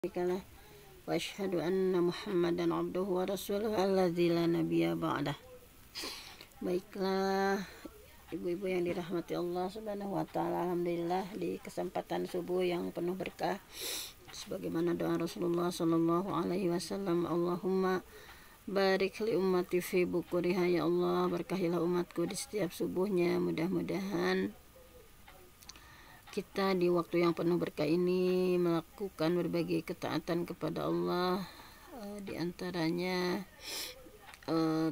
له وأشهد أن محمدا عبده ورسوله الذي لا نبي ba'dah. Baiklah ibu-ibu yang dirahmati Allah Subhanahu wa taala, alhamdulillah di kesempatan subuh yang penuh berkah sebagaimana doa Rasulullah sallallahu alaihi wasallam, Allahumma barik li ummati fi bukuriha, ya Allah berkahilah umatku di setiap subuhnya. Mudah-mudahan kita di waktu yang penuh berkah ini melakukan berbagai ketaatan kepada Allah, di antaranya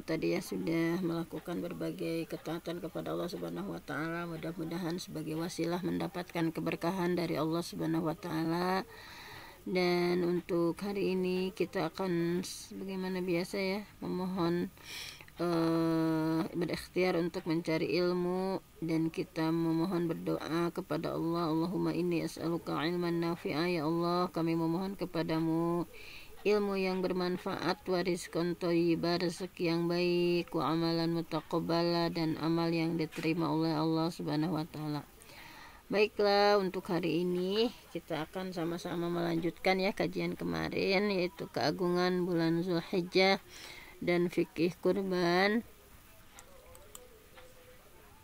tadi ya sudah melakukan berbagai ketaatan kepada Allah Subhanahu wa taala, mudah-mudahan sebagai wasilah mendapatkan keberkahan dari Allah Subhanahu wa taala. Dan untuk hari ini kita akan sebagaimana biasa ya memohon berikhtiar untuk mencari ilmu, dan kita memohon berdoa kepada Allah, Allahumma inni as'aluka ilman nafi'a, ya Allah kami memohon kepadamu ilmu yang bermanfaat, wa rizqan thayyiba, rezeki yang baik, wa amalan mutaqabbala, dan amal yang diterima oleh Allah Subhanahu wa taala. Baiklah, untuk hari ini kita akan sama-sama melanjutkan ya kajian kemarin, yaitu keagungan bulan Zulhijjah dan fikih kurban.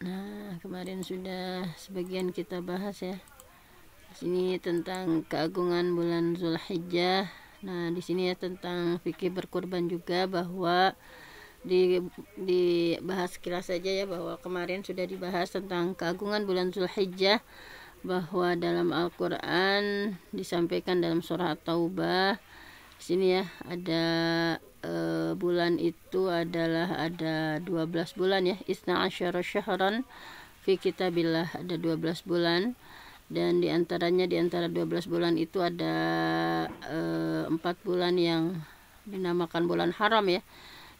Nah, kemarin sudah sebagian kita bahas ya. Di sini tentang keagungan bulan Zulhijjah. Nah, di sini ya tentang fikih berkurban juga, bahwa dibahas sekilas saja ya, bahwa kemarin sudah dibahas tentang keagungan bulan Zulhijjah, bahwa dalam Al-Qur'an disampaikan dalam surah At-Taubah. Di sini ya ada bulan itu adalah ada 12 bulan ya, isna asyara syahran fi kitabillah, ada 12 bulan, dan diantaranya di antara 12 bulan itu ada 4 bulan yang dinamakan bulan haram ya,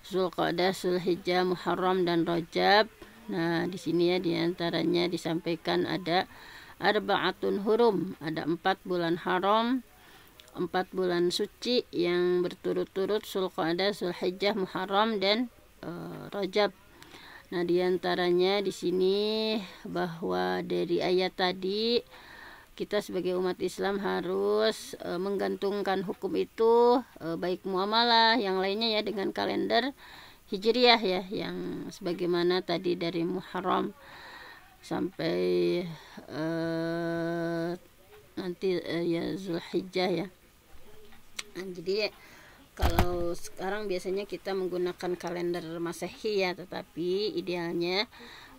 Zulqa'dah, Zulhijjah, Muharram, dan Rajab. Nah, di sini ya diantaranya disampaikan ada arba'atun hurum, ada 4 bulan haram, 4 bulan suci yang berturut-turut, Zulqa'dah, Zulhijjah, Muharram, dan Rajab. Nah, diantaranya di sini bahwa dari ayat tadi kita sebagai umat Islam harus menggantungkan hukum itu, baik muamalah yang lainnya ya, dengan kalender Hijriyah ya, yang sebagaimana tadi dari Muharram sampai nanti ya Zulhijjah ya. Nah, jadi kalau sekarang biasanya kita menggunakan kalender Masehi ya, tetapi idealnya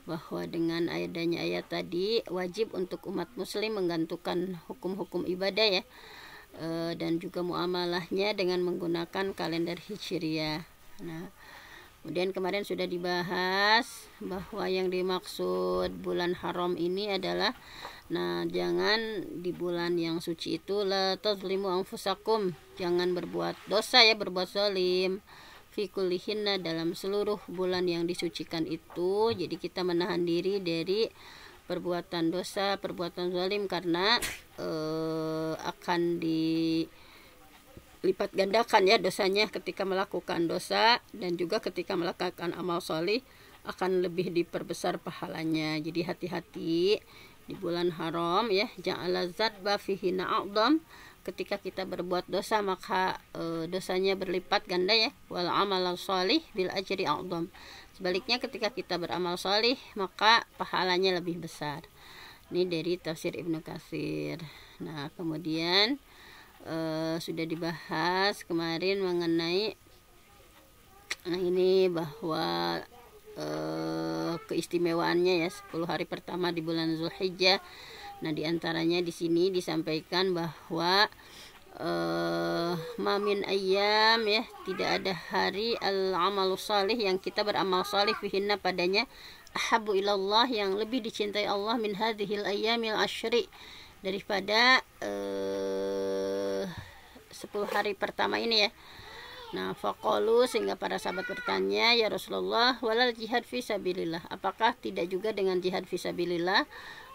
bahwa dengan adanya ayat tadi wajib untuk umat muslim menggantungkan hukum-hukum ibadah ya, dan juga muamalahnya dengan menggunakan kalender Hijriyah. Nah, kemudian kemarin sudah dibahas bahwa yang dimaksud bulan haram ini adalah, nah, jangan di bulan yang suci itu la tazlimu anfusakum, jangan berbuat dosa ya, berbuat zalim, fi kullihinna, dalam seluruh bulan yang disucikan itu. Jadi kita menahan diri dari perbuatan dosa, perbuatan zalim, karena akan dilipat gandakan ya dosanya ketika melakukan dosa, dan juga ketika melakukan amal solih akan lebih diperbesar pahalanya. Jadi hati-hati di bulan haram ya, ja'ala dzatba fihi na'dham, ketika kita berbuat dosa maka dosanya berlipat ganda ya, wal amal shalih bil ajri a'dham, sebaliknya ketika kita beramal shalih maka pahalanya lebih besar. Ini dari tafsir Ibnu Katsir. Nah, kemudian sudah dibahas kemarin mengenai ini bahwa keistimewaannya ya 10 hari pertama di bulan Zulhijjah. Nah, diantaranya di sini disampaikan bahwa mamin ayyam ya, tidak ada hari al-amalu salih yang kita beramal salih fihinna padanya, ahabu ilallah, yang lebih dicintai Allah, min hadhil ayyamil asyri, daripada 10 hari pertama ini ya. Nah, faqalu, sehingga para sahabat bertanya, ya Rasulullah, walal jihad fi sabilillah, apakah tidak juga dengan jihad fi sabilillah?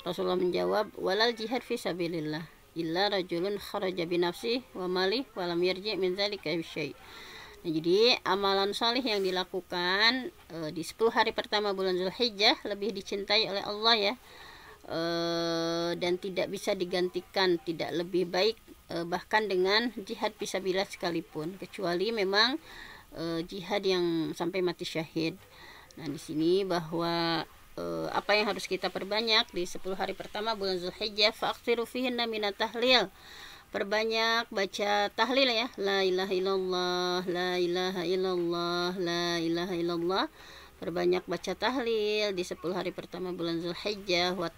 Rasulullah menjawab, walal jihad fi sabilillah illa rajulun kharaja bi nafsi wa mali wa lam yarji min dzalika syai'. Nah, jadi amalan salih yang dilakukan di 10 hari pertama bulan Zulhijjah lebih dicintai oleh Allah ya, dan tidak bisa digantikan, tidak lebih baik bahkan dengan jihad fisabilillah sekalipun, kecuali memang jihad yang sampai mati syahid. Nah, di sini bahwa apa yang harus kita perbanyak di 10 hari pertama bulan Zulhijjah, fa'aksiru fihinna minat tahlil. Perbanyak baca tahlil ya, la ilaha illallah, la ilaha illallah, la ilaha illallah. Perbanyak baca tahlil di 10 hari pertama bulan Zulhijjah, wa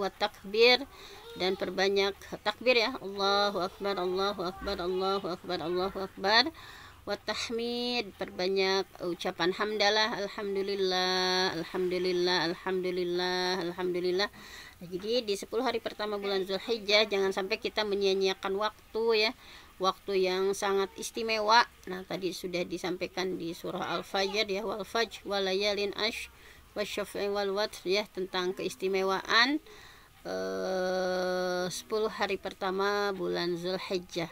takbir, dan perbanyak takbir ya, Allahu akbar, Allahu akbar, Allahu akbar, Allahu akbar. Wa tahmid, perbanyak ucapan hamdalah, alhamdulillah, alhamdulillah, alhamdulillah, alhamdulillah. Nah, jadi di 10 hari pertama bulan Zulhijjah jangan sampai kita menyia-nyiakan waktu ya, waktu yang sangat istimewa. Nah, tadi sudah disampaikan di surah Al-Fajr ya, wal fajr wal layalin ash wasyaf'i wal watr ya, tentang keistimewaan 10 hari pertama bulan Zulhijjah.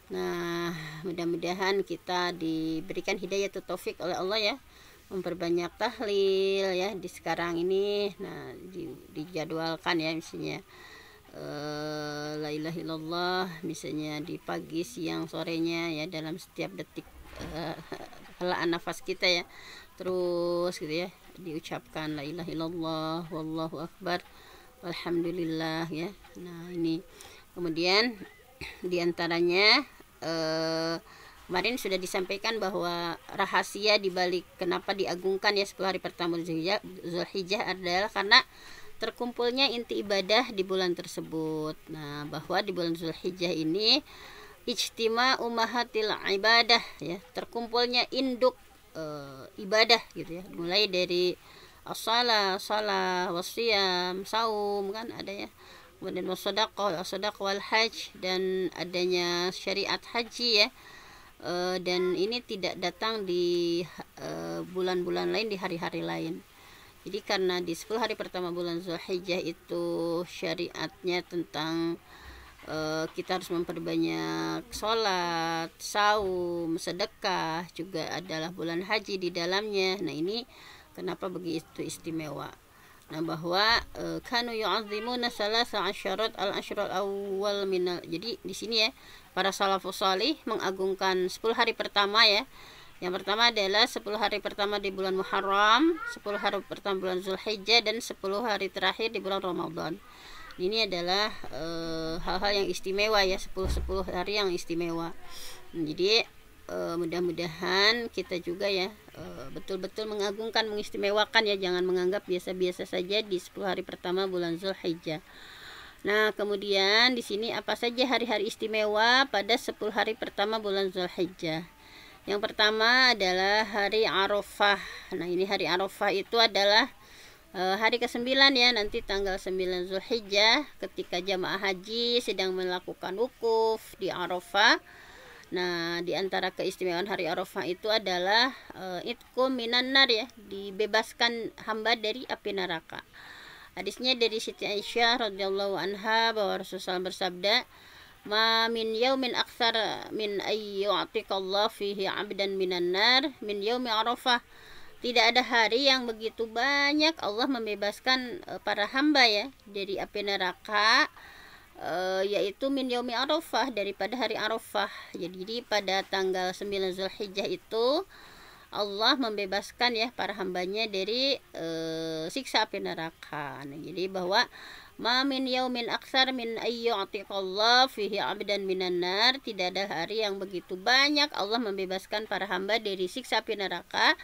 Nah, mudah-mudahan kita diberikan hidayah atau taufik oleh Allah ya, memperbanyak tahlil ya di sekarang ini. Nah, dijadwalkan ya, misalnya la ilaha illallah misalnya di pagi, siang, sorenya ya, dalam setiap detik helaan nafas kita ya, terus gitu ya diucapkan la ilaha illallah, wallahu akbar, alhamdulillah ya. Nah, ini kemudian diantaranya kemarin sudah disampaikan bahwa rahasia dibalik kenapa diagungkan ya 10 hari pertama Zulhijjah adalah karena terkumpulnya inti ibadah di bulan tersebut. Nah, bahwa di bulan Zulhijjah ini ijtima ummahatil ibadah ya, terkumpulnya induk ibadah gitu ya, mulai dari as-shalah, wasiyam, saum kan ada ya, kemudian wasodaqah wal hajj, dan adanya syariat haji ya, dan ini tidak datang di bulan-bulan lain, di hari-hari lain. Jadi karena di 10 hari pertama bulan Zulhijjah itu syariatnya tentang kita harus memperbanyak sholat, saum, sedekah, juga adalah bulan haji di dalamnya. Nah, ini kenapa begitu istimewa. Nah, bahwa kanu yu'azzimuna salasa asyarat al-asyrul awal minal. Jadi di sini ya, para salafus salih mengagungkan 10 hari pertama ya. Yang pertama adalah 10 hari pertama di bulan Muharram, 10 hari pertama bulan Zulhijjah, dan 10 hari terakhir di bulan Ramadan. Ini adalah hal-hal yang istimewa ya, 10 hari yang istimewa. Jadi mudah-mudahan kita juga ya betul-betul mengagungkan, mengistimewakan ya, jangan menganggap biasa-biasa saja di 10 hari pertama bulan Zulhijjah. Nah, kemudian di sini apa saja hari-hari istimewa pada 10 hari pertama bulan Zulhijjah. Yang pertama adalah hari Arafah. Nah, ini hari Arafah itu adalah hari ke-9 ya, nanti tanggal 9 Zulhijjah ketika jamaah haji sedang melakukan wukuf di Arafah. Nah, di antara keistimewaan hari Arafah itu adalah itqu minan nar ya, dibebaskan hamba dari api neraka. Hadisnya dari Siti Aisyah radhiyallahu anha bahwa Rasulullah bersabda, "Ma min yaumin aktsar min ayyu'tiqallahu fihi 'abdan minan nar min yaumi Arafah." Tidak ada hari yang begitu banyak Allah membebaskan para hamba ya dari api neraka, yaitu min yaumi Arafah, daripada hari Arafah. Jadi pada tanggal 9 Zulhijjah itu Allah membebaskan ya para hambanya dari siksa api neraka. Nah, jadi bahwa ma min yaumin aksar min ayyu'tiqallahu fihi 'abdan minan nar, tidak ada hari yang begitu banyak Allah membebaskan para hamba dari siksa api neraka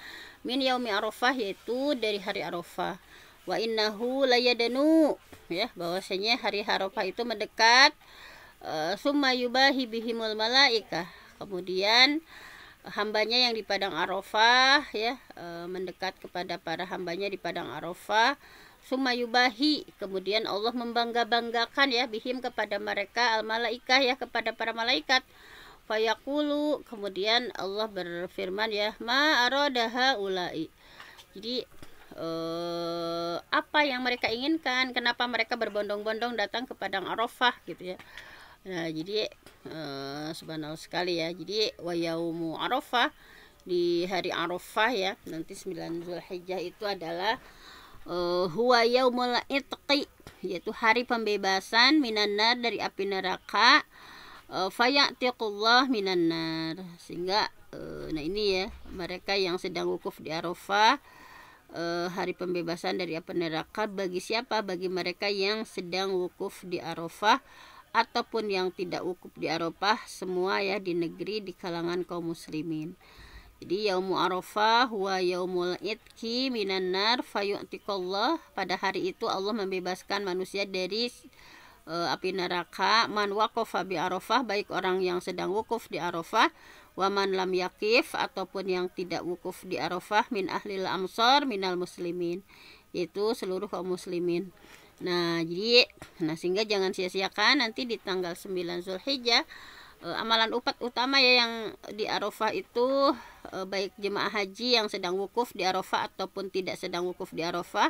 min yaumi Arafah, yaitu dari hari Arafah. Wa innahu layadanu ya, bahwasanya hari Arafah itu mendekat, summa yubahi bihimul malaikah, kemudian hambanya yang di padang Arafah ya, mendekat kepada para hambanya di padang Arafah. Summa yubahi, kemudian Allah membangga-banggakan ya, bihim kepada mereka, al malaikah ya, kepada para malaikat. Fayaqulu, kemudian Allah berfirman ya, ma aradaha ulai. Jadi apa yang mereka inginkan, kenapa mereka berbondong-bondong datang ke padang Arafah gitu ya. Nah, jadi subhanallah sekali ya. Jadi wa yaumu Arafah, di hari Arafah ya, nanti 9 Zulhijjah itu adalah huwa yaumul itqi, yaitu hari pembebasan minanar, dari api neraka, fayatiqullah minan nar, sehingga nah ini ya, mereka yang sedang wukuf di Arafah, hari pembebasan dari api neraka bagi siapa? Bagi mereka yang sedang wukuf di Arafah ataupun yang tidak wukuf di Arafah, semua ya, di negeri, di kalangan kaum muslimin. Jadi yaumu Arafah wa yaumul itki minan nar fayu'tiqallah, pada hari itu Allah membebaskan manusia dari api neraka. Man waqafa bi Arafah, baik orang yang sedang wukuf di Arafah, wa man lam yakif, ataupun yang tidak wukuf di Arafah, min ahlil amsar minal muslimin, yaitu seluruh kaum muslimin. Nah, jadi sehingga jangan sia-siakan nanti di tanggal 9 Zulhijjah. Amalan utama ya yang di Arafah itu, baik jemaah haji yang sedang wukuf di Arafah ataupun tidak sedang wukuf di Arafah,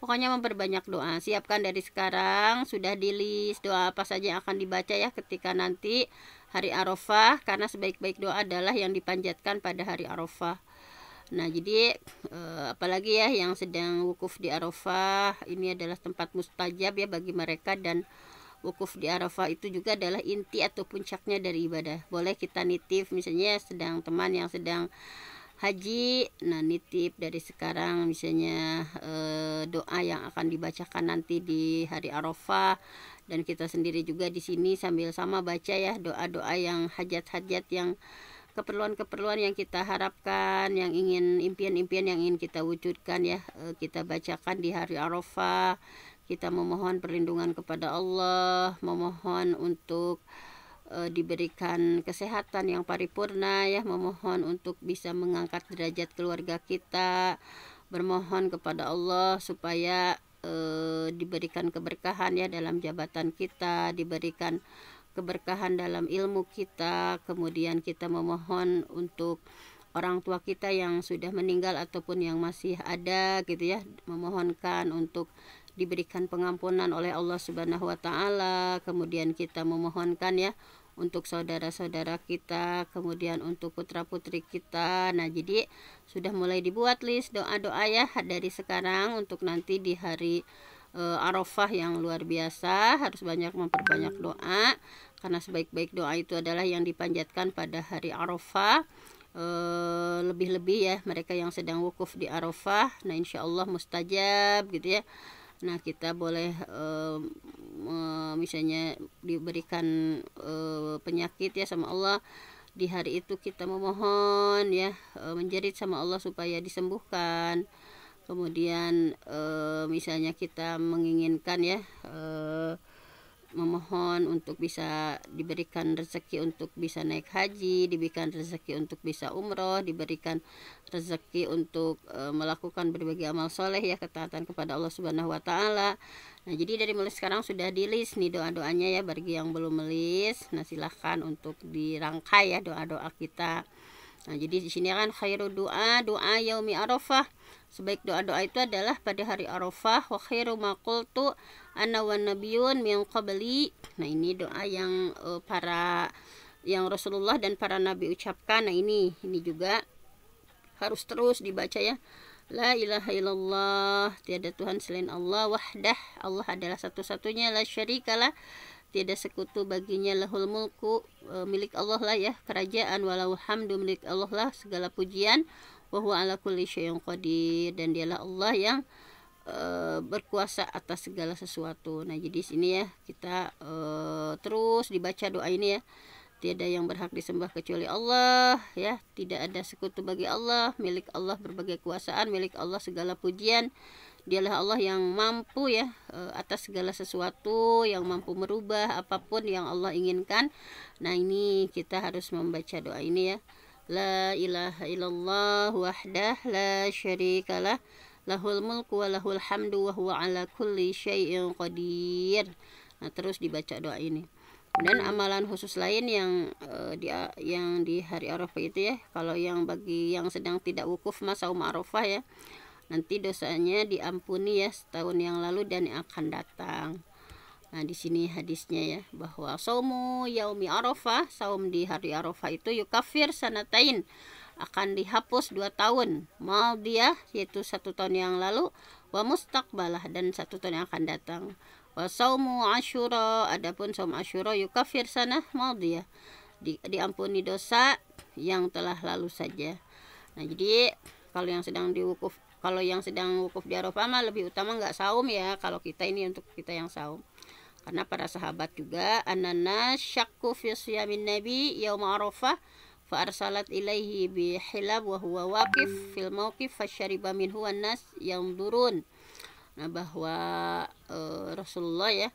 pokoknya memperbanyak doa. Siapkan dari sekarang, sudah di list doa apa saja yang akan dibaca ya ketika nanti hari Arafah, karena sebaik-baik doa adalah yang dipanjatkan pada hari Arafah. Nah, jadi apalagi ya yang sedang wukuf di Arafah, ini adalah tempat mustajab ya bagi mereka, dan wukuf di Arafah itu juga adalah inti atau puncaknya dari ibadah. Boleh kita nitip, misalnya sedang teman yang sedang haji, nah nitip dari sekarang misalnya doa yang akan dibacakan nanti di hari Arafah, dan kita sendiri juga di sini sambil sama baca ya doa-doa yang hajat-hajat, yang keperluan-keperluan yang kita harapkan, yang ingin, impian-impian yang ingin kita wujudkan ya, kita bacakan di hari Arafah. Kita memohon perlindungan kepada Allah, memohon untuk diberikan kesehatan yang paripurna ya, memohon untuk bisa mengangkat derajat keluarga kita, bermohon kepada Allah supaya diberikan keberkahan ya dalam jabatan kita, diberikan keberkahan dalam ilmu kita, kemudian kita memohon untuk orang tua kita yang sudah meninggal ataupun yang masih ada gitu ya, memohonkan untuk diberikan pengampunan oleh Allah Subhanahu wa taala. Kemudian kita memohonkan ya untuk saudara-saudara kita, kemudian untuk putra-putri kita. Nah, jadi sudah mulai dibuat list doa-doa ya dari sekarang untuk nanti di hari Arafah yang luar biasa. Harus banyak memperbanyak doa, karena sebaik-baik doa itu adalah yang dipanjatkan pada hari Arafah. Lebih-lebih ya mereka yang sedang wukuf di Arafah, nah insya Allah mustajab gitu ya. Nah, kita boleh misalnya diberikan penyakit ya sama Allah, di hari itu kita memohon ya, menjerit sama Allah supaya disembuhkan. Kemudian misalnya kita menginginkan ya, memohon untuk bisa diberikan rezeki untuk bisa naik haji, diberikan rezeki untuk bisa umroh, diberikan rezeki untuk melakukan berbagai amal soleh ya, ketaatan kepada Allah Subhanahu wa taala. Nah, jadi dari mulai sekarang sudah di list nih doa-doanya ya, bagi yang belum melis, nah silahkan untuk dirangkai ya doa-doa kita. Nah, jadi di sini kan khairu doa yaumi Arafah. Sebaik doa-doa itu adalah pada hari Arafah. Wa khairu ma qultu ana wan nabiyyun min qabli. Nah, ini doa yang yang Rasulullah dan para nabi ucapkan. Nah, ini juga harus terus dibaca ya. La ilaha illallah, tiada Tuhan selain Allah, wahdah, Allah adalah satu-satunya, la syarikalah, tiada sekutu baginya, lahul mulku, milik Allah lah ya kerajaan, walau hamdu, milik Allah lah segala pujian, wa huwa ala kulli syai'in qadir, dan dialah Allah yang berkuasa atas segala sesuatu. Nah, jadi sini ya kita terus dibaca doa ini ya. Tiada yang berhak disembah kecuali Allah ya, tidak ada sekutu bagi Allah, milik Allah berbagai kuasaan, milik Allah segala pujian. Dialah Allah yang mampu ya atas segala sesuatu, yang mampu merubah apapun yang Allah inginkan. Nah, ini kita harus membaca doa ini ya. La ilaha illallah wahdah la syarikalah, lahul mulku wa lahul hamdu wa huwa ala kulli syai'in qadir. Nah, terus dibaca doa ini. Dan amalan khusus lain yang di hari Arafah itu ya, kalau yang bagi yang sedang tidak wukuf mas saum Arafah ya, nanti dosanya diampuni ya setahun yang lalu dan yang akan datang. Nah, di sini hadisnya ya, bahwa saumu yaumi Arafah, saum di hari Arafah itu yukafir sanatain, akan dihapus 2 tahun, madiyah yaitu 1 tahun yang lalu, wa mustaqbalah dan 1 tahun yang akan datang. Wa saumu Asyura, adapun saum Asyura yukafir sanah madiyah, diampuni dosa yang telah lalu saja. Nah, jadi kalau yang sedang wukuf di Arafah mah lebih utama nggak saum ya, kalau kita ini untuk kita yang saum. Karena para sahabat juga anana syakku fi siyamin nabi yauma Arafah fa arsalat ilaihi bi hilab wa huwa waqif fil mauqif fasyariba minhu wan nas yanzurun. Nah, bahwa Rasulullah ya,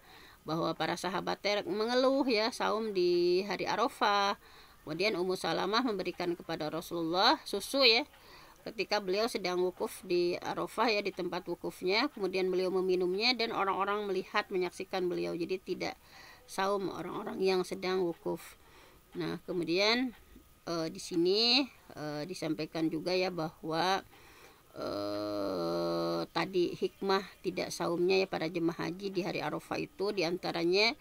bahwa para sahabat mengeluh ya saum di hari Arafah. Kemudian Ummu Salamah memberikan kepada Rasulullah susu ya, ketika beliau sedang wukuf di Arafah ya, di tempat wukufnya. Kemudian beliau meminumnya dan orang-orang melihat, menyaksikan beliau, jadi tidak saum orang-orang yang sedang wukuf. Nah, kemudian di sini disampaikan juga ya bahwa tadi hikmah tidak saumnya ya para jemaah haji di hari Arafah itu diantaranya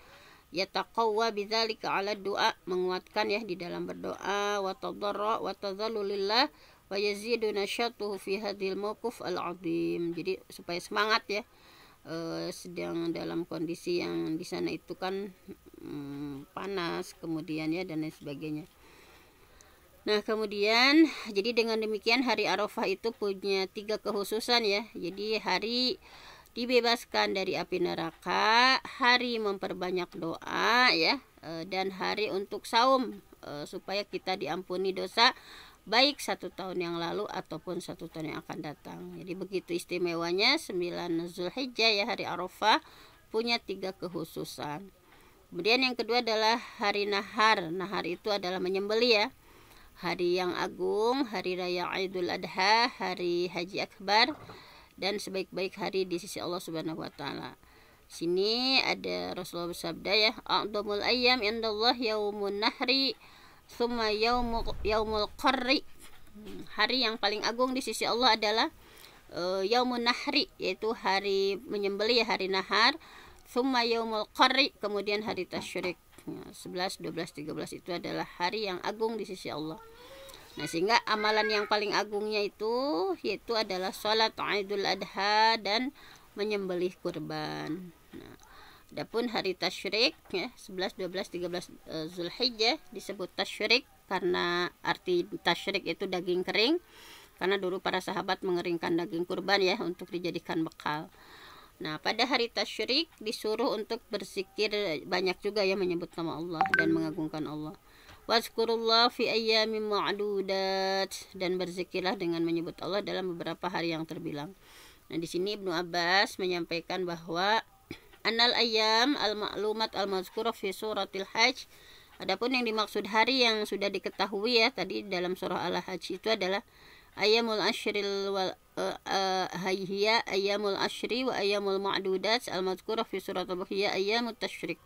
yataqawwa bidzalika ala doa, menguatkan ya di dalam berdoa, wa tadarra wa tadzallulillah wa yazidu nasyatuhu fi hadhil mauqif al-azim. Jadi supaya semangat ya, sedang dalam kondisi yang di sana itu kan panas kemudian ya dan lain sebagainya. Nah, kemudian jadi dengan demikian hari Arafah itu punya 3 kekhususan ya. Jadi hari dibebaskan dari api neraka, hari memperbanyak doa ya, dan hari untuk saum supaya kita diampuni dosa baik 1 tahun yang lalu ataupun 1 tahun yang akan datang. Jadi begitu istimewanya 9 Zulhijjah ya, hari Arafah punya 3 kekhususan. Kemudian yang kedua adalah hari nahar. Nahar itu adalah menyembelih ya. Hari yang agung, hari raya Idul Adha, hari Haji Akbar, dan sebaik-baik hari di sisi Allah Subhanahu wa taala. Sini ada Rasulullah bersabda ya, a'dhamul ayyam indallah yaumun nahri tsumma yaumul qarri. Hari yang paling agung di sisi Allah adalah yaumun nahri, yaitu hari menyembelih ya, hari nahar, tsumma yaumul qarri, kemudian hari tasyrik. 11, 12, 13 itu adalah hari yang agung di sisi Allah. Nah, sehingga amalan yang paling agungnya itu yaitu adalah sholat Idul Adha dan menyembelih kurban. Nah, adapun hari tasyrik ya, 11, 12, 13 Zulhijjah disebut tasyrik karena arti tasyrik itu daging kering, karena dulu para sahabat mengeringkan daging kurban ya untuk dijadikan bekal. Nah, pada hari tasyrik disuruh untuk berzikir banyak juga ya, menyebut nama Allah dan mengagungkan Allah. Wazkurullah fi ayyamin ma'dudat, dan berzikirlah dengan menyebut Allah dalam beberapa hari yang terbilang. Nah, di sini Ibnu Abbas menyampaikan bahwa annal ayyam al-ma'lumat al-mazkurah fi suratil hajj, adapun yang dimaksud hari yang sudah diketahui ya tadi dalam surah Al-Hajj itu adalah ayyamul ashril wal hiya ayyamul ashri wa ayyamul ma'dudat al-mazkurah fi surat al-Baqarah ayyamut tasyrik.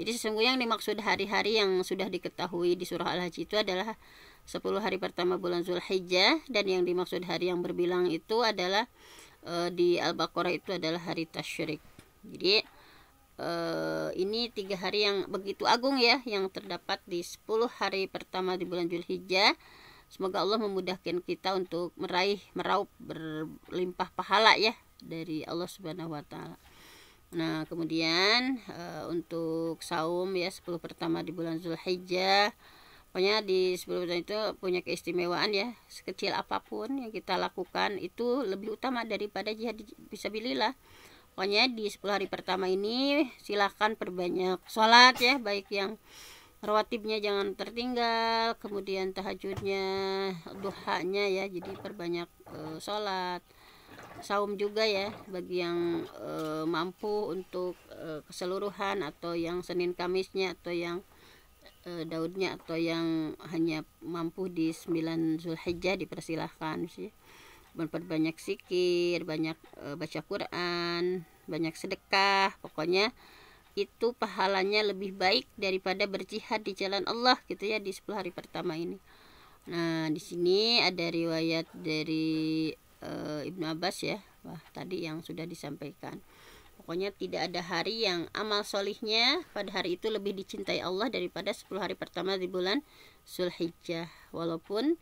Jadi sesungguhnya yang dimaksud hari-hari yang sudah diketahui di surah Al-Hajj itu adalah 10 hari pertama bulan Zulhijjah, dan yang dimaksud hari yang berbilang itu adalah di Al-Baqarah itu adalah hari tasyrik. Jadi ini 3 hari yang begitu agung ya, yang terdapat di 10 hari pertama di bulan Zulhijjah. Semoga Allah memudahkan kita untuk meraup berlimpah pahala ya dari Allah Subhanahu wa taala. Nah, kemudian untuk saum ya 10 pertama di bulan Zulhijjah, pokoknya di 10 pertama itu punya keistimewaan ya. Sekecil apapun yang kita lakukan itu lebih utama daripada jihad fisabilillah. Pokoknya di 10 hari pertama ini silahkan perbanyak sholat ya, baik yang rawatibnya jangan tertinggal, kemudian tahajudnya, duhanya ya, jadi perbanyak sholat. Saum juga ya bagi yang mampu untuk keseluruhan, atau yang Senin Kamisnya, atau yang Daudnya, atau yang hanya mampu di 9 Zulhijjah dipersilahkan sih. Memperbanyak zikir, banyak baca Quran, banyak sedekah, pokoknya itu pahalanya lebih baik daripada berjihad di jalan Allah gitu ya di 10 hari pertama ini. Nah, di sini ada riwayat dari Ibnu Abbas ya, tadi yang sudah disampaikan. Pokoknya tidak ada hari yang amal solihnya pada hari itu lebih dicintai Allah daripada 10 hari pertama di bulan Zulhijjah, walaupun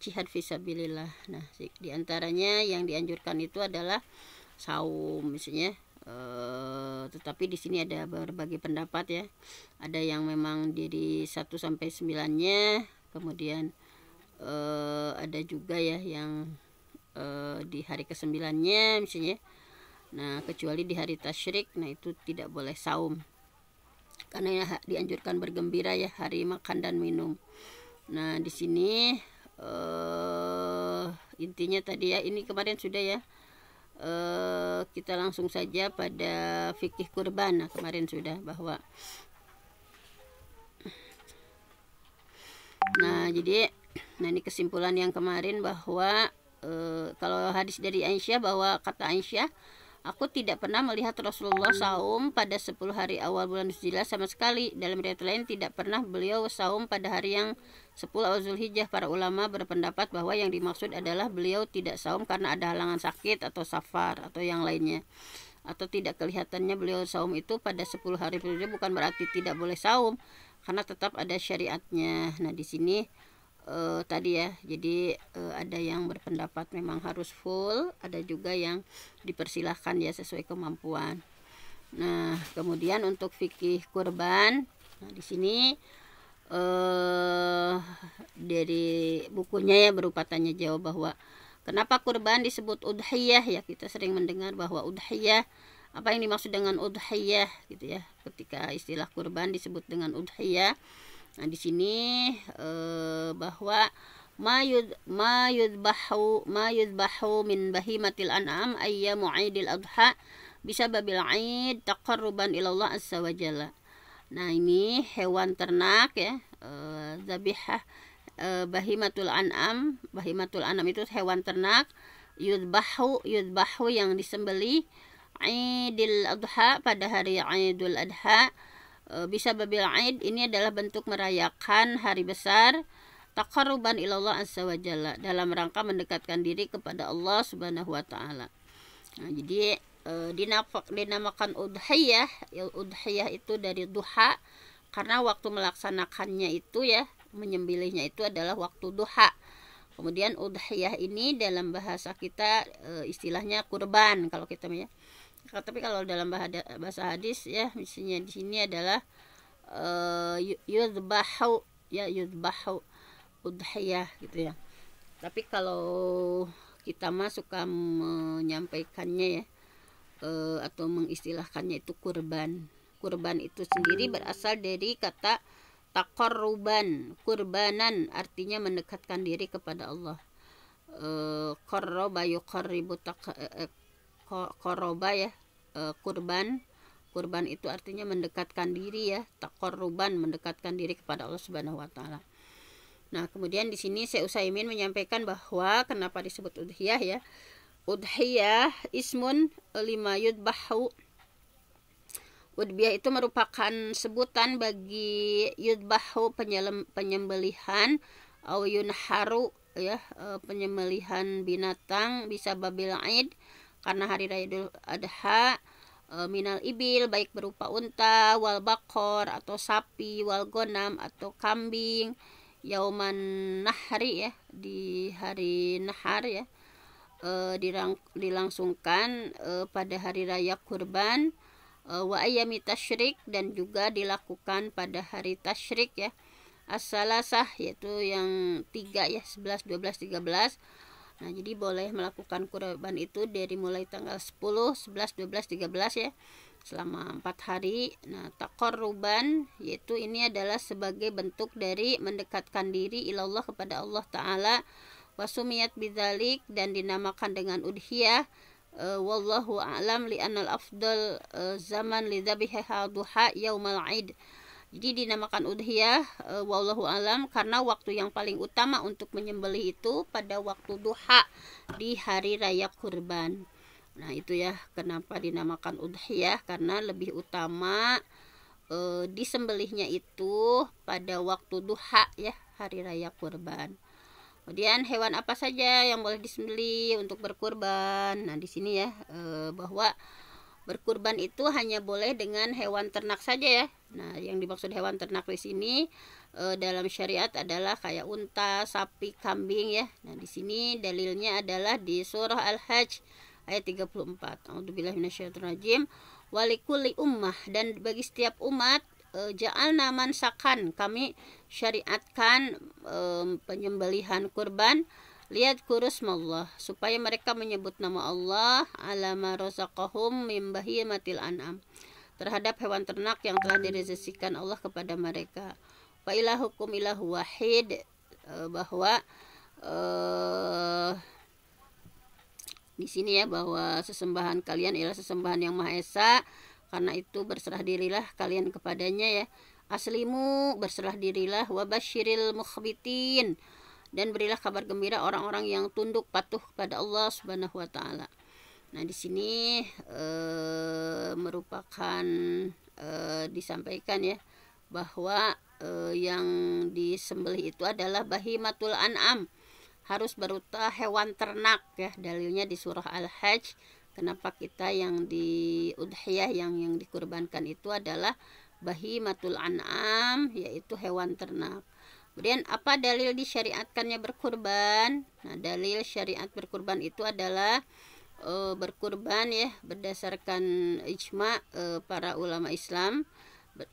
jihad fisabilillah. Nah, di antaranya yang dianjurkan itu adalah saum, misalnya Tetapi di sini ada berbagai pendapat ya. Ada yang memang dari 1 sampai 9-nya, kemudian ada juga ya yang di hari ke-9-nya misalnya. Nah, kecuali di hari tasyrik, nah itu tidak boleh saum. Karena ya dianjurkan bergembira ya, hari makan dan minum. Nah, di sini intinya tadi ya, ini kemarin sudah ya. Kita langsung saja pada fikih kurban. Nah, kemarin sudah bahwa jadi ini kesimpulan yang kemarin bahwa kalau hadis dari Aisyah, bahwa kata Aisyah, aku tidak pernah melihat Rasulullah saum pada 10 hari awal bulan Dzulhijjah sama sekali. Dalam riwayat lain tidak pernah beliau saum pada hari yang 10 awal Dzulhijjah. Para ulama berpendapat bahwa yang dimaksud adalah beliau tidak saum karena ada halangan sakit atau safar atau yang lainnya, atau tidak kelihatannya beliau saum itu pada 10 hari Dzulhijjah bukan berarti tidak boleh saum, karena tetap ada syariatnya. Nah, di sini tadi ya, jadi ada yang berpendapat memang harus full, ada juga yang dipersilahkan ya sesuai kemampuan. Nah, kemudian untuk fikih kurban, nah di sini dari bukunya ya berupa tanya jawab bahwa kenapa kurban disebut udhiyah ya. Kita sering mendengar bahwa udhiyah, apa yang dimaksud dengan udhiyah gitu ya, ketika istilah kurban disebut dengan udhiyah. Nah, di sini bahwa ma yudbahu min bahimatil an'am ayyamu 'idil adha bisababil 'id taqarruban ila Allah azza wa jalla. Nah, ini hewan ternak ya, zabihah, bahimatul an'am itu hewan ternak, yudbahu yang disembeli, 'idil adha pada hari 'idul adha, bisa babil aid, ini adalah bentuk merayakan hari besar, taqarruban ilallah azza wa jalla, dalam rangka mendekatkan diri kepada Allah subhanahu wa ta'ala. Nah, jadi dinamakan udhiyah. Udhiyah itu dari duha, karena waktu melaksanakannya itu ya, menyembelihnya itu adalah waktu duha. Kemudian udhiyah ini dalam bahasa kita istilahnya kurban kalau kita ya. Tapi kalau dalam bahasa hadis ya, misalnya di sini adalah yudbahu udhiyah gitu ya. Tapi kalau kita mah suka menyampaikannya ya, atau mengistilahkannya itu kurban. Kurban itu sendiri berasal dari kata taqarruban, kurbanan, artinya mendekatkan diri kepada Allah. Qarraba yuqarribu qoroba ya, kurban itu artinya mendekatkan diri ya, taqarruban, mendekatkan diri kepada Allah Subhanahu wa taala. Nah, kemudian di sini Syekh Utsaimin menyampaikan bahwa kenapa disebut udhiyah ya. Udhiyah ismun lima yudbahu. Udhiyah itu merupakan sebutan bagi yudbahu, penyembelihan, au yunharu ya, penyembelihan binatang, bisa babil aid, karena hari raya Idul Adha, minal ibil, baik berupa unta, wal bakor atau sapi, wal gonam atau kambing, yauman nahari ya, di hari nahar ya, dilangsungkan pada hari raya kurban, wa ayyami tasyrik, dan juga dilakukan pada hari tasyrik ya, as-salasah, yaitu yang 3 ya, 11, 12, 13. Nah, jadi boleh melakukan kurban itu dari mulai tanggal 10, 11, 12, 13 ya, selama 4 hari. Nah, taqarruban, yaitu ini adalah sebagai bentuk dari mendekatkan diri ilallah, kepada Allah Ta'ala, wasumiyat bidzalik, dan dinamakan dengan udhiyah, wallahu a'lam, li'annal afdal zaman lidzabiha duha yaumal aid. Jadi dinamakan udhiyah, wallahu alam, karena waktu yang paling utama untuk menyembelih itu pada waktu duha di hari raya kurban. Nah, itu ya kenapa dinamakan udhiyah, karena lebih utama disembelihnya itu pada waktu duha ya, hari raya kurban. Kemudian hewan apa saja yang boleh disembelih untuk berkurban? Nah, di sini ya bahwa berkurban itu hanya boleh dengan hewan ternak saja ya. Nah, yang dimaksud hewan ternak di sini dalam syariat adalah kayak unta, sapi, kambing ya. Nah, di sini dalilnya adalah di surah Al-Hajj ayat 34. A'udzubillahi minasyaitonirrajim. Walikulli ummah, dan bagi setiap umat ja'alna mansakan, kami syariatkan penyembelihan kurban, lihat kurusmallah, supaya mereka menyebut nama Allah ala ma razaqahum min bahimatil an'am, terhadap hewan ternak yang telah direzekikan Allah kepada mereka. Wa ilahukum ilahu wahid, bahwa di sini ya, bahwa sesembahan kalian ialah sesembahan yang Maha Esa. Karena itu berserah dirilah kalian kepadanya ya. Aslimu, berserah dirilah, wabasyiril mukhbitin, dan berilah kabar gembira orang-orang yang tunduk patuh kepada Allah Subhanahu wa taala. Nah, di sini merupakan disampaikan ya bahwa yang disembelih itu adalah bahimatul an'am, harus berupa hewan ternak ya. Dalilnya di surah Al-Hajj. Kenapa kita yang di udhiyah yang dikurbankan itu adalah bahimatul an'am, yaitu hewan ternak. Kemudian apa dalil disyariatkannya berkurban? Nah, dalil syariat berkurban itu adalah berkurban ya berdasarkan ijma para ulama Islam,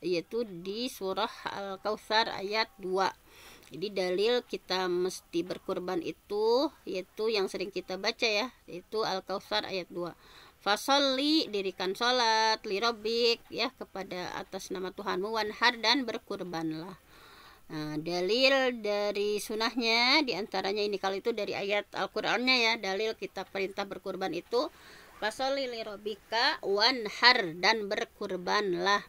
yaitu di surah Al-Kautsar ayat 2. Jadi dalil kita mesti berkurban itu yaitu yang sering kita baca ya, yaitu Al-Kautsar ayat 2. Fasolli, dirikan sholat, lirabbik ya, kepada atas nama Tuhanmu, wanhar, dan berkurbanlah. Nah, dalil dari sunahnya diantaranya ini, kalau itu dari ayat Al-Qur'annya ya, dalil kita perintah berkurban itu fasolli lirabbika wanhar, dan berkurbanlah.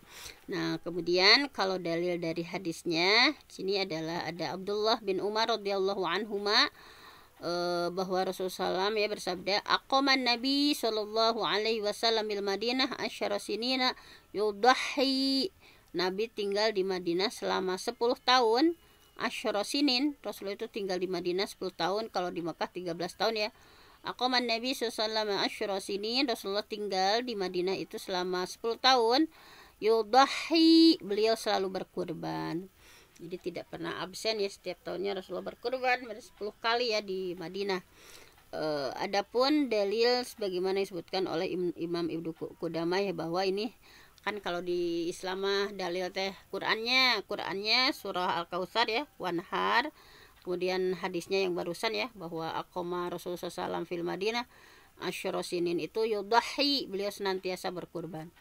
Nah, kemudian kalau dalil dari hadisnya sini adalah ada Abdullah bin Umar radhiyallahu anhuma, bahwa Rasulullah SAW ya bersabda, aqaman Nabi sallallahu alaihi wasallam bil Madinah asyara sinina yudahi. Nabi tinggal di Madinah selama 10 tahun. Asyara sinin, Rasulullah itu tinggal di Madinah 10 tahun, kalau di Makkah 13 tahun ya. Aqaman Nabi sallallahu asyara sinin, Rasulullah tinggal di Madinah itu selama 10 tahun. Yudahi, beliau selalu berkurban. Jadi tidak pernah absen ya, setiap tahunnya Rasulullah berkurban 10 kali ya di Madinah. Adapun dalil sebagaimana disebutkan oleh Imam Ibnu Qudamah ya, bahwa ini kan kalau di Islam dalil teh Qur'annya surah Al-Kautsar ya, wanhar. Kemudian hadisnya yang barusan ya, bahwa aqama Rasulullah SAW fil Madinah asyara sinin, itu yudahi, beliau senantiasa berkurban.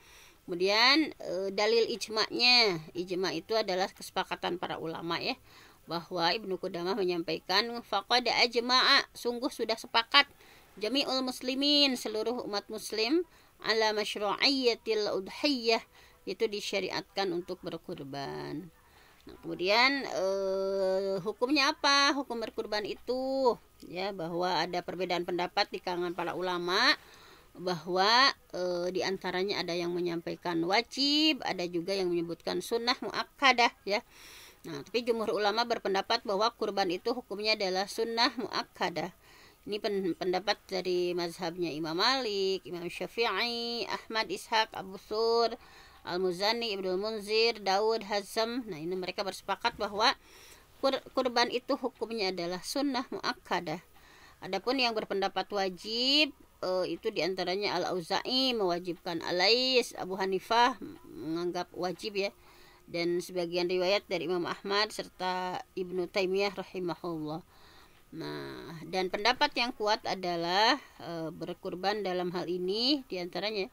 Kemudian dalil ijma'nya, ijma' itu adalah kesepakatan para ulama ya, bahwa Ibnu Qudamah menyampaikan faqad ajma'a, sungguh sudah sepakat jami'ul muslimin, seluruh umat muslim, ala masyru'iyyatil udhiyah, itu disyariatkan untuk berkurban. Nah, kemudian hukumnya apa? Hukum berkurban itu ya, bahwa ada perbedaan pendapat di kalangan para ulama, bahwa diantaranya ada yang menyampaikan wajib, ada juga yang menyebutkan sunnah muakkadah ya. Nah, tapi jumhur ulama berpendapat bahwa kurban itu hukumnya adalah sunnah muakkadah. Ini pendapat dari mazhabnya Imam Malik, Imam Syafi'i, Ahmad, Ishaq, Abu Sur, Al-Muzani, Ibnu Munzir, Daud, Hazm. Nah, ini mereka bersepakat bahwa kurban itu hukumnya adalah sunnah muakkadah. Adapun yang berpendapat wajib itu diantaranya Al-Auza'i mewajibkan, Al-Lais, Abu Hanifah menganggap wajib ya, dan sebagian riwayat dari Imam Ahmad serta Ibnu Taimiyah rahimahullah. Nah, dan pendapat yang kuat adalah berkurban dalam hal ini, diantaranya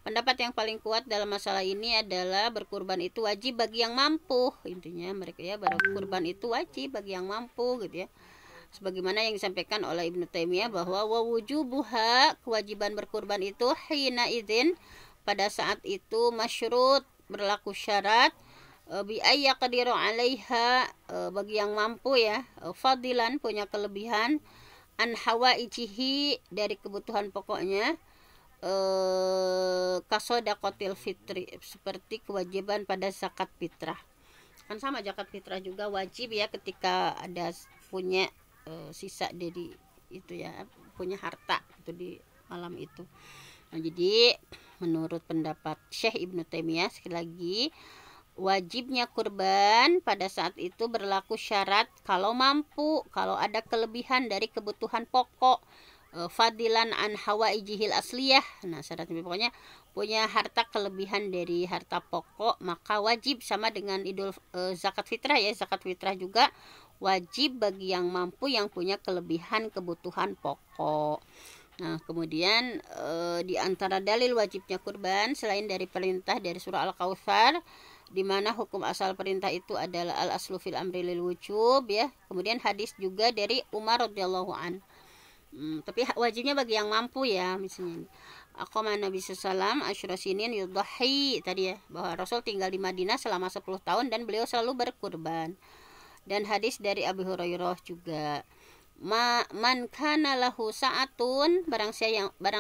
pendapat yang paling kuat dalam masalah ini adalah berkurban itu wajib bagi yang mampu. Intinya mereka ya, berkurban itu wajib bagi yang mampu gitu ya. Sebagaimana yang disampaikan oleh Ibnu Taimiyah bahwa wa wujubuha, kewajiban berkurban itu hina idzin, pada saat itu masyrut, berlaku syarat, bi ayyaqdiru 'alaiha, bagi yang mampu ya, fadilan, punya kelebihan, an hawaijihi, dari kebutuhan pokoknya, kasodaqatil fitri, seperti kewajiban pada zakat fitrah. Kan sama, zakat fitrah juga wajib ya ketika ada punya sisa dari itu ya, punya harta itu di malam itu. Nah, jadi menurut pendapat Syekh Ibnu Taimiyah, sekali lagi, wajibnya kurban pada saat itu berlaku syarat kalau mampu, kalau ada kelebihan dari kebutuhan pokok, fadilan an hawaijihil asliyah. Nah, syaratnya pokoknya punya harta kelebihan dari harta pokok, maka wajib sama dengan zakat fitrah ya. Zakat fitrah juga wajib bagi yang mampu yang punya kelebihan kebutuhan pokok. Nah, kemudian di antara dalil wajibnya kurban selain dari perintah dari surah Al-Kautsar, di mana hukum asal perintah itu adalah al-aslu fil amri lil wujub ya. Kemudian hadis juga dari Umar radhiyallahu an. Tapi wajibnya bagi yang mampu ya, misalnya aqama Nabi sallallahu asyra sinin yudhi tadi ya, bahwa Rasul tinggal di Madinah selama 10 tahun dan beliau selalu berkurban. Dan hadis dari Abu Hurairah juga, man kana lahu sa'atun, barang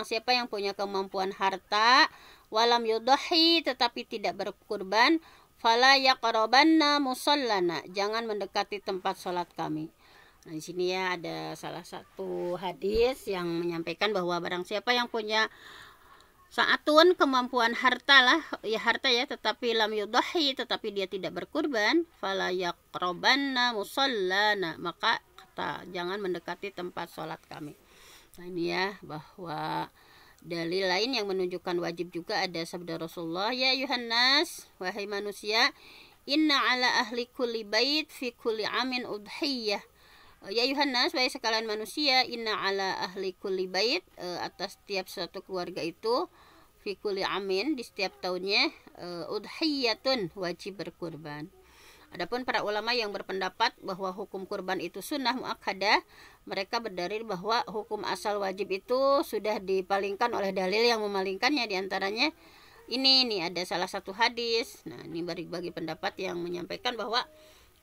siapa yang punya kemampuan harta, walam yudhi tetapi tidak berkurban, fala yaqrabanna musallana, jangan mendekati tempat salat kami. Nah, di sini ya ada salah satu hadis yang menyampaikan bahwa barang siapa yang punya sa'atun, kemampuan harta lah ya, harta ya, tetapi lam yudhi tetapi dia tidak berkurban, fala yaqrabanna musallana, maka jangan mendekati tempat sholat kami. Nah, ini ya, bahwa dalil lain yang menunjukkan wajib juga ada sabda Rasulullah, ya Yuhannas, wahai manusia, inna ala ahli kulli bait fi kulli amin udhiyah. Ya Yuhannas, wahai sekalian manusia, inna ala ahli kulli bait, atas setiap suatu keluarga itu, fi kulli amin, di setiap tahunnya, udhiyatun, wajib berkurban. Adapun para ulama yang berpendapat bahwa hukum kurban itu sunnah muakkadah, mereka berdalil bahwa hukum asal wajib itu sudah dipalingkan oleh dalil yang memalingkannya. Diantaranya ini nih ada salah satu hadis. Nah, ini bagi pendapat yang menyampaikan bahwa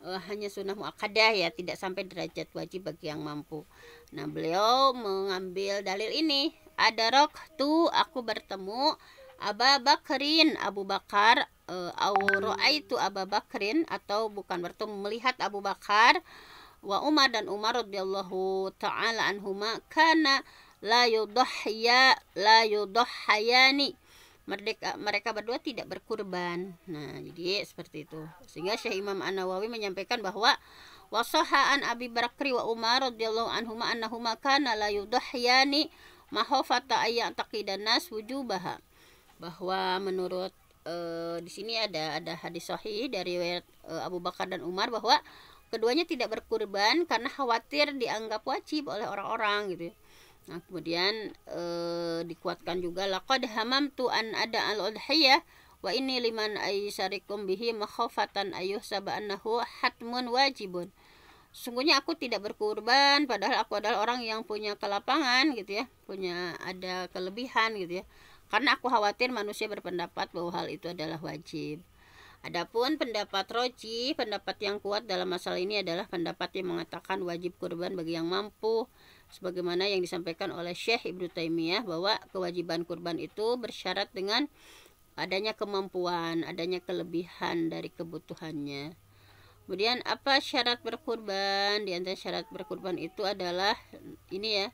hanya sunnah muakkadah ya, tidak sampai derajat wajib bagi yang mampu. Nah, beliau mengambil dalil ini, adaroktu, aku bertemu Abu Bakar, itu Abu Bakrin, atau bukan bertemu, melihat Abu Bakar, wa Umar, dan Umar radhiyallahu taala anhuma, kana la yudhayani, mereka berdua tidak berkurban. Nah, jadi seperti itu. Sehingga Syekh Imam An-Nawawi menyampaikan bahwa wasahaan Abi Bakri wa Umar radhiyallahu anhuma annahuma kana la yudhayani mahafata ayat taqidan nas wujubaha, bahwa menurut di sini ada hadis sahih dari Abu Bakar dan Umar bahwa keduanya tidak berkurban karena khawatir dianggap wajib oleh orang-orang gitu. Nah, kemudian dikuatkan juga, laqad hamamtu an ada al-udhiyah wa inni liman aysarikum bihi makhafatan ayyuhsaba annahu hatmun wajibun. Sungguhnya aku tidak berkurban padahal aku adalah orang yang punya kelapangan gitu ya, punya ada kelebihan gitu ya, karena aku khawatir manusia berpendapat bahwa hal itu adalah wajib. Adapun pendapat roji, pendapat yang kuat dalam masalah ini adalah pendapat yang mengatakan wajib kurban bagi yang mampu, sebagaimana yang disampaikan oleh Syekh Ibnu Taimiyah bahwa kewajiban kurban itu bersyarat dengan adanya kemampuan, adanya kelebihan dari kebutuhannya. Kemudian apa syarat berkurban? Di antara syarat berkurban itu adalah ini ya,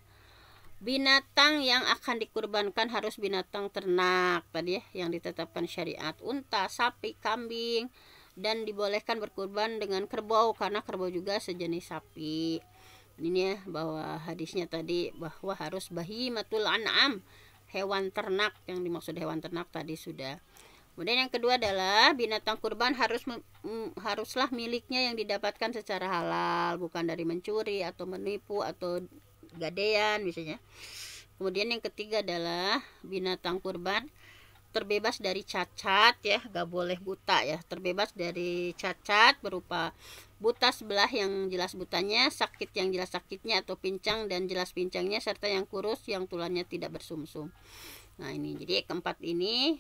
binatang yang akan dikurbankan harus binatang ternak tadi ya, yang ditetapkan syariat, unta, sapi, kambing, dan dibolehkan berkurban dengan kerbau karena kerbau juga sejenis sapi. Ini ya, bahwa hadisnya tadi bahwa harus bahimatul an'am, hewan ternak, yang dimaksud hewan ternak tadi sudah. Kemudian yang kedua adalah binatang kurban haruslah miliknya yang didapatkan secara halal, bukan dari mencuri atau menipu atau gadean misalnya. Kemudian yang ketiga adalah binatang kurban terbebas dari cacat ya, gak boleh buta ya, terbebas dari cacat berupa buta sebelah yang jelas butanya, sakit yang jelas sakitnya atau pincang dan jelas pincangnya, serta yang kurus yang tulangnya tidak bersumsum. Nah, ini jadi keempat ini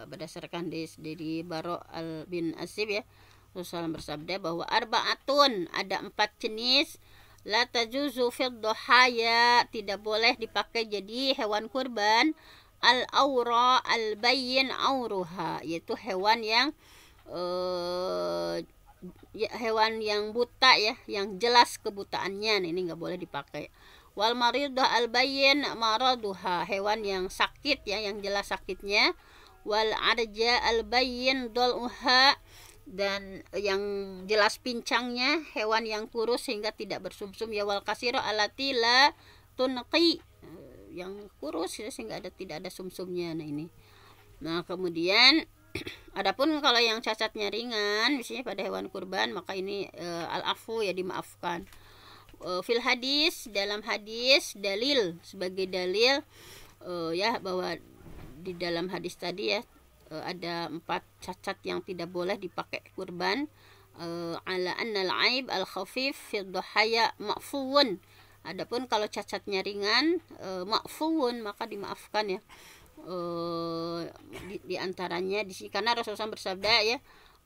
berdasarkan dari Baro bin Azib ya, Rasulullah bersabda bahwa arbaatun, ada 4 jenis, la tajuzu fid dohaya, tidak boleh dipakai jadi hewan kurban, al-aura al-bayyin auruha, yaitu hewan yang hewan yang buta ya, yang jelas kebutaannya. Nah, ini nggak boleh dipakai. Wal maridah al-bayyin maraduha, hewan yang sakit ya, yang jelas sakitnya. Wal arja al-bayyin doluha, dan yang jelas pincangnya, hewan yang kurus sehingga tidak bersumsum ya. Wal kasiro alati la tunqi, yang kurus ya, sehingga tidak ada sumsumnya. Nah ini. Nah kemudian adapun kalau yang cacatnya ringan misalnya pada hewan kurban, maka ini al-afu ya, dimaafkan. Fil hadis, dalam hadis dalil, sebagai dalil ya bahwa di dalam hadis tadi ya ada 4 cacat yang tidak boleh dipakai kurban. Ala annal aib al khafif fi dhahaya ma'fuun. Adapun kalau cacatnya ringan ma'fuun, maka dimaafkan ya. Di antaranya di sini karena Rasulullah bersabda ya,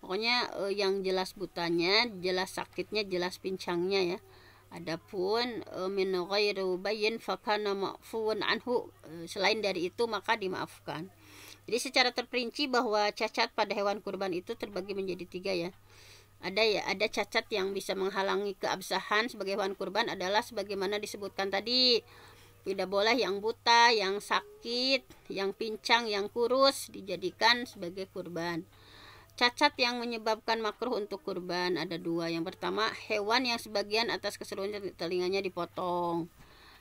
pokoknya yang jelas butanya, jelas sakitnya, jelas pincangnya ya. Adapun min ghairu bayyin fakana ma'fuun anhu, selain dari itu maka dimaafkan. Jadi secara terperinci bahwa cacat pada hewan kurban itu terbagi menjadi 3 ya. Ada cacat yang bisa menghalangi keabsahan sebagai hewan kurban adalah sebagaimana disebutkan tadi. Tidak boleh yang buta, yang sakit, yang pincang, yang kurus dijadikan sebagai kurban. Cacat yang menyebabkan makruh untuk kurban ada 2. Yang pertama, hewan yang sebagian atas keseluruhan telinganya dipotong.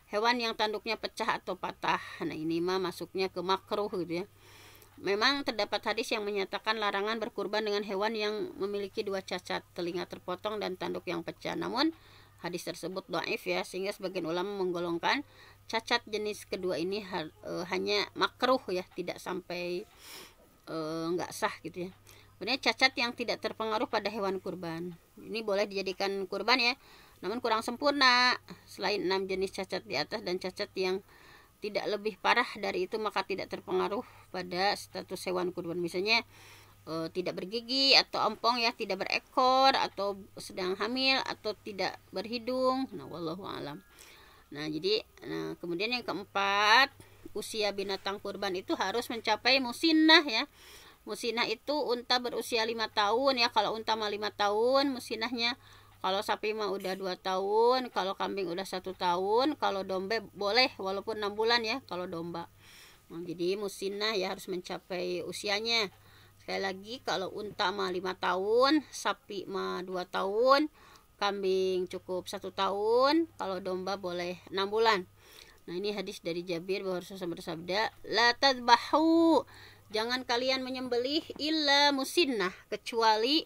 Hewan yang tanduknya pecah atau patah. Nah ini mah masuknya ke makruh gitu ya. Memang terdapat hadis yang menyatakan larangan berkurban dengan hewan yang memiliki 2 cacat, telinga terpotong dan tanduk yang pecah. Namun hadis tersebut dhaif ya, sehingga sebagian ulama menggolongkan cacat jenis kedua ini hanya makruh ya, tidak sampai nggak sah gitu ya. Kemudian cacat yang tidak terpengaruh pada hewan kurban, ini boleh dijadikan kurban ya, namun kurang sempurna. Selain 6 jenis cacat di atas dan cacat yang tidak lebih parah dari itu, maka tidak terpengaruh pada status hewan kurban. Misalnya tidak bergigi atau ompong ya, tidak berekor atau sedang hamil atau tidak berhidung. Nah wallahu alam. Nah jadi kemudian yang keempat, usia binatang kurban itu harus mencapai musinnah ya. Musinnah itu unta berusia 5 tahun ya. Kalau unta mah 5 tahun musinnahnya. Kalau sapi mah udah 2 tahun, kalau kambing udah 1 tahun, kalau domba boleh walaupun 6 bulan ya kalau domba. Nah, jadi musinnah ya harus mencapai usianya. Sekali lagi, kalau unta mah 5 tahun, sapi mah 2 tahun, kambing cukup 1 tahun, kalau domba boleh 6 bulan. Nah ini hadis dari Jabir bahwa Rasulullah bersabda, la tadbahu, jangan kalian menyembelih illa musinnah, kecuali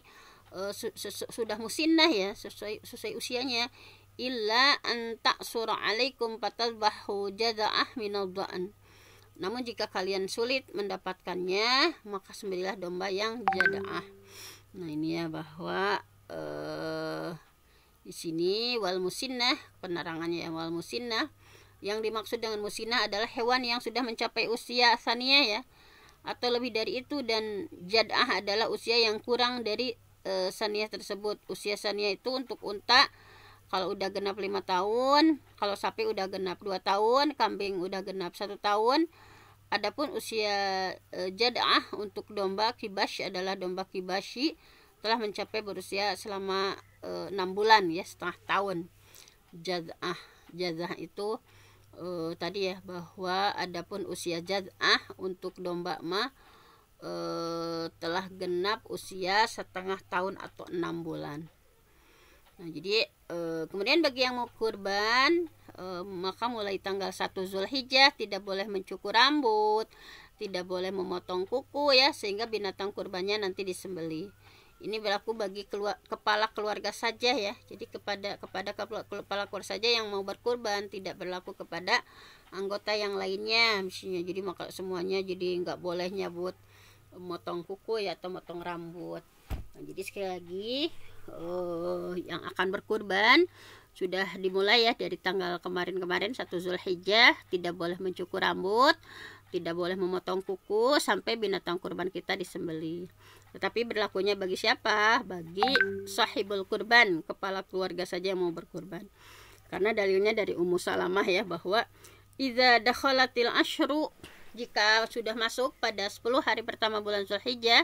sudah musinnah ya, sesuai usianya. Illa an ta'sura alaikum fatadbahu jaza'ah minal dha'n. Namun jika kalian sulit mendapatkannya, maka sembelihlah domba yang jada'ah. Nah ini ya bahwa di sini wal musinnah, penerangannya ya, wal musinnah. Yang dimaksud dengan musinnah adalah hewan yang sudah mencapai usia saniyah ya, atau lebih dari itu, dan jad'ah adalah usia yang kurang dari saniyah tersebut. Usia saniyah itu untuk unta kalau udah genap 5 tahun, kalau sapi udah genap 2 tahun, kambing udah genap 1 tahun. Adapun usia jad'ah untuk domba kibash adalah domba kibashi telah mencapai berusia selama 6 bulan ya, setengah tahun. Jad'ah itu tadi ya, bahwa adapun usia jad'ah untuk domba mah telah genap usia setengah tahun atau 6 bulan. Nah jadi kemudian bagi yang mau kurban, maka mulai tanggal 1 Zulhijjah tidak boleh mencukur rambut, tidak boleh memotong kuku ya, sehingga binatang kurbannya nanti disembelih. Ini berlaku bagi kepala keluarga saja ya. Jadi kepada kepala keluarga saja yang mau berkurban, tidak berlaku kepada anggota yang lainnya misalnya. Jadi maka semuanya jadi nggak boleh nyabut motong kuku ya atau motong rambut. Nah, jadi sekali lagi yang akan berkurban sudah dimulai ya dari tanggal kemarin 1 Zulhijjah, tidak boleh mencukur rambut, tidak boleh memotong kuku sampai binatang kurban kita disembelih. Tetapi berlakunya bagi siapa? Bagi sahibul kurban, kepala keluarga saja yang mau berkurban. Karena dalilnya dari Ummu Salamah ya, bahwa idza dakhalatil asyru, jika sudah masuk pada 10 hari pertama bulan Zulhijjah,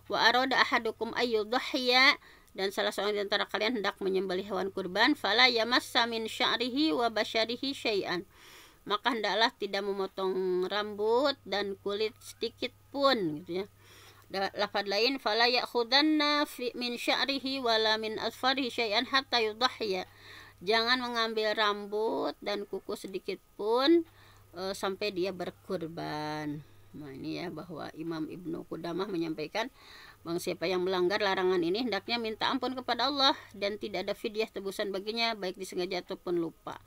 wa arada ahadukum ayyudhiya, dan salah seorang di antara kalian hendak menyembelih hewan kurban, fala yamassa min sya'rihi wa basyarihi syai'an, maka hendaklah tidak memotong rambut dan kulit sedikit pun gitu ya. Lafaz lain, fala ya'khudanna min sya'rihi wala min asfarihi syai'an hatta yudhiya, Jangan mengambil rambut dan kuku sedikit pun sampai dia berkurban. Nah ini ya, bahwa Imam Ibnu Qudamah menyampaikan bahwa siapa yang melanggar larangan ini hendaknya minta ampun kepada Allah dan tidak ada fidyah tebusan baginya, baik disengaja ataupun lupa.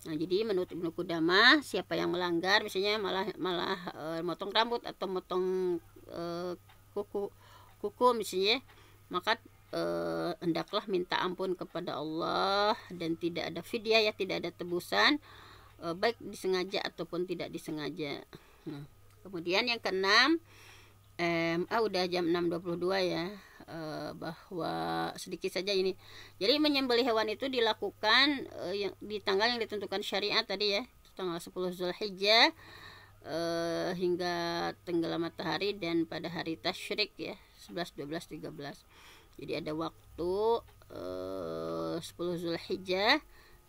Nah jadi menurut Ibnu Qudamah, siapa yang melanggar misalnya malah motong rambut atau motong kuku misalnya, maka hendaklah minta ampun kepada Allah dan tidak ada fidyah, ya tidak ada tebusan, baik disengaja ataupun tidak disengaja. Nah, kemudian yang keenam, udah jam 6.22 ya, bahwa sedikit saja ini. Jadi menyembelih hewan itu dilakukan yang di tanggal yang ditentukan syariat tadi ya, tanggal 10 Zulhijjah hingga tenggelam matahari, dan pada hari tasyrik ya 11, 12, 13. Jadi ada waktu 10 Zulhijjah,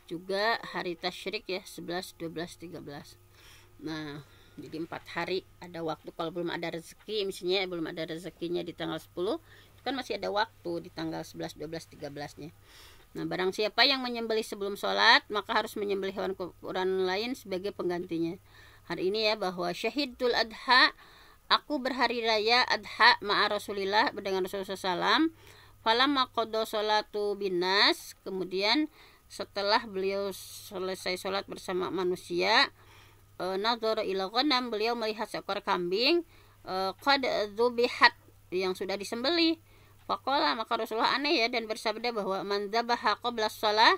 juga hari tasyrik ya 11, 12, 13. Nah jadi 4 hari ada waktu. Kalau belum ada rezeki misalnya, belum ada rezekinya di tanggal 10, itu kan masih ada waktu di tanggal 11, 12, 13 nya. Nah barang siapa yang menyembelih sebelum sholat, maka harus menyembelih hewan kurban lain sebagai penggantinya. Hari ini ya, bahwa syahidul adha, aku berhari raya adha ma'a Rasulillah, dengan Rasulullah SAW. Falamma qada sholatu binas, kemudian setelah beliau selesai sholat bersama manusia, nadhara ila ghanam, beliau melihat seekor kambing qad dzubihat, yang sudah disembelih. Faqala, maka Rasulullah aneh ya, dan bersabda bahwa man dzabaha qabla shalah,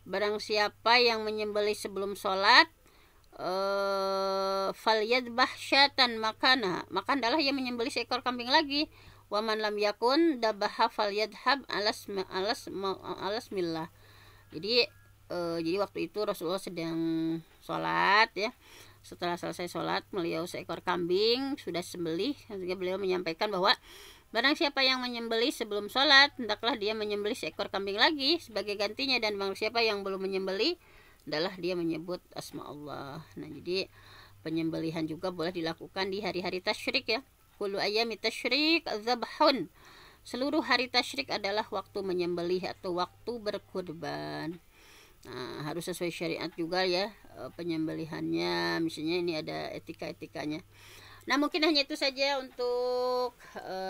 barang siapa yang menyembelih sebelum sholat, falyadbah syatan makana, maka adalah ia menyembelih seekor kambing lagi. Wa man lam yakun dabaha falyadhab alas millah. Jadi waktu itu Rasulullah sedang sholat ya. Setelah selesai sholat, beliau seekor kambing sudah sembelih, sehingga beliau menyampaikan bahwa barang siapa yang menyembelih sebelum sholat, hendaklah dia menyembelih seekor kambing lagi sebagai gantinya, dan barang siapa yang belum menyembelih, adalah dia menyebut asma Allah. Nah jadi penyembelihan juga boleh dilakukan di hari-hari tasyrik ya. Kullu ayyami tasyrik dzabhun. Seluruh hari tasyrik adalah waktu menyembelih atau waktu berkurban. Nah, harus sesuai syariat juga ya penyembelihannya. Misalnya ini ada etika-etikanya. Nah, mungkin hanya itu saja untuk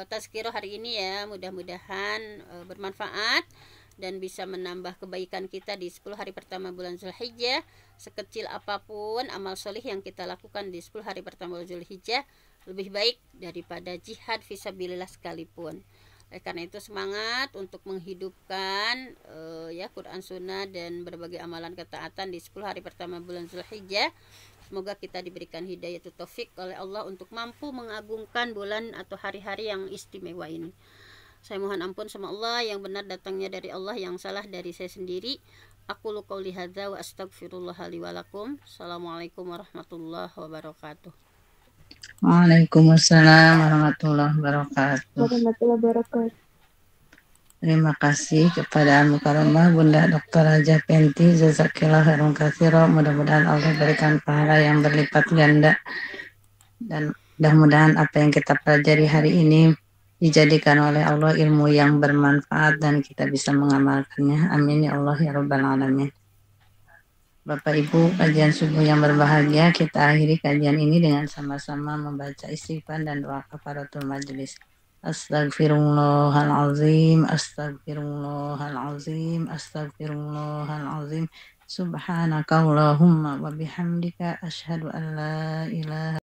tazkirah hari ini ya. Mudah-mudahan bermanfaat dan bisa menambah kebaikan kita di 10 hari pertama bulan Zulhijjah. Sekecil apapun amal solih yang kita lakukan di 10 hari pertama bulan Zulhijjah, lebih baik daripada jihad fisabilillah sekalipun. Karena itu semangat untuk menghidupkan ya Quran Sunnah dan berbagai amalan ketaatan di 10 hari pertama bulan Zulhijjah. Semoga kita diberikan hidayah taufik oleh Allah untuk mampu mengagungkan bulan atau hari-hari yang istimewa ini. Saya mohon ampun sama Allah, yang benar datangnya dari Allah, yang salah dari saya sendiri. Aku qouli hadza wa astaghfirullah li wa lakum. Assalamualaikum warahmatullahi wabarakatuh. Waalaikumsalam warahmatullahi wabarakatuh. Terima kasih kepada Al-Mukarramah Bunda Dr. Hajah Penti, jazakillah khairan katsira. Mudah-mudahan Allah berikan pahala yang berlipat ganda, dan mudah-mudahan apa yang kita pelajari hari ini dijadikan oleh Allah ilmu yang bermanfaat dan kita bisa mengamalkannya. Amin ya Allah ya rabbal alamin. Bapak Ibu, kajian subuh yang berbahagia, kita akhiri kajian ini dengan sama-sama membaca istighfar dan doa kafaratul majelis. Astagfirullahalazim, astagfirullahalazim, astagfirullahalazim. Subhanakallahumma wa bihamdika asyhadu an la ilaha